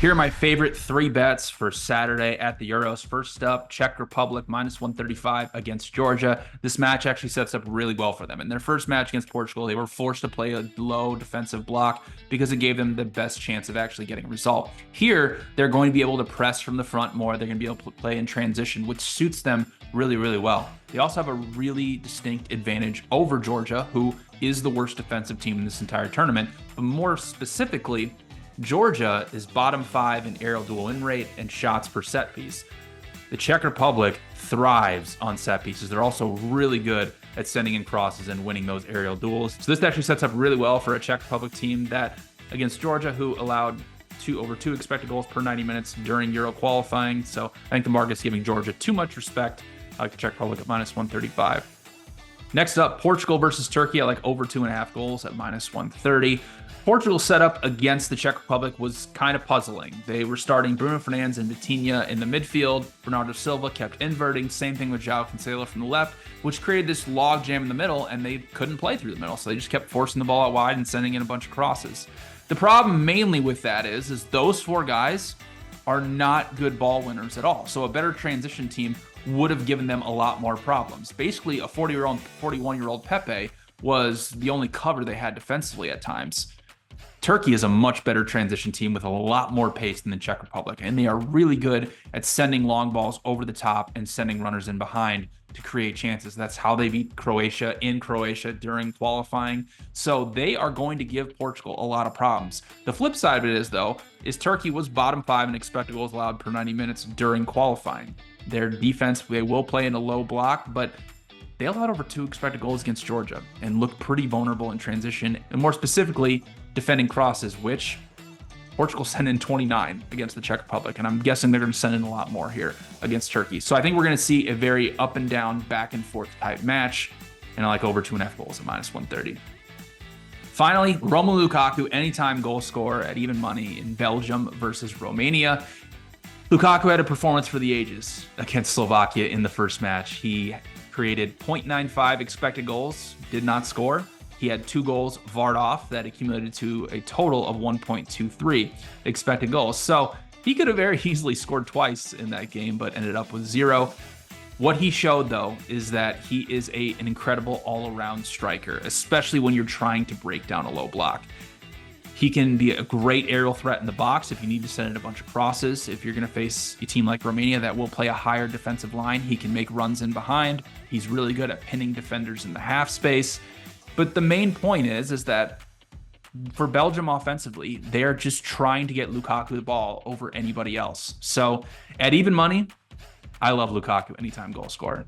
Here are my favorite 3 bets for Saturday at the Euros. First up, Czech Republic -135 against Georgia. This match actually sets up really well for them. In their first match against Portugal, they were forced to play a low defensive block because it gave them the best chance of actually getting a result. Here, they're going to be able to press from the front more. They're going to be able to play in transition, which suits them really, really well. They also have a really distinct advantage over Georgia, who is the worst defensive team in this entire tournament. But more specifically, Georgia is bottom 5 in aerial duel win rate and shots per set piece. The Czech Republic thrives on set pieces. They're also really good at sending in crosses and winning those aerial duels. So this actually sets up really well for a Czech Republic team that, against Georgia, who allowed over 2 expected goals per 90 minutes during Euro qualifying. So I think the market's giving Georgia too much respect. I like the Czech Republic at -135. Next up, Portugal versus Turkey. I like over 2.5 goals at -130. Portugal's setup against the Czech Republic was kind of puzzling. They were starting Bruno Fernandes and Vitinha in the midfield. Bernardo Silva kept inverting. Same thing with João Cancelo from the left, which created this log jam in the middle, and they couldn't play through the middle. So they just kept forcing the ball out wide and sending in a bunch of crosses. The problem mainly with that is those 4 guys are not good ball winners at all. So a better transition team would have given them a lot more problems. Basically, a 41-year-old Pepe was the only cover they had defensively at times. Turkey is a much better transition team with a lot more pace than the Czech Republic, and they are really good at sending long balls over the top and sending runners in behind to create chances. That's how they beat Croatia in Croatia during qualifying. So they are going to give Portugal a lot of problems. The flip side of it is, though, is Turkey was bottom 5 in expected goals allowed per 90 minutes during qualifying. Their defense, they will play in a low block, but they allowed over 2 expected goals against Georgia and looked pretty vulnerable in transition, and more specifically, defending crosses, which Portugal sent in 29 against the Czech Republic, and I'm guessing they're going to send in a lot more here against Turkey. So I think we're going to see a very up and down, back and forth type match, and I like over 2.5 goals at -130. Finally, Romelu Lukaku, anytime goal scorer at even money in Belgium versus Romania. Lukaku had a performance for the ages against Slovakia in the first match. He created 0.95 expected goals, did not score. He had 2 goals VAR'd off that accumulated to a total of 1.23 expected goals. So he could have very easily scored twice in that game, but ended up with 0. What he showed, though, is that he is an incredible all-around striker, especially when you're trying to break down a low block. He can be a great aerial threat in the box if you need to send in a bunch of crosses. If you're going to face a team like Romania that will play a higher defensive line, he can make runs in behind. He's really good at pinning defenders in the half space. But the main point is that for Belgium offensively, they're just trying to get Lukaku the ball over anybody else. So at even money, I love Lukaku anytime goal scorer.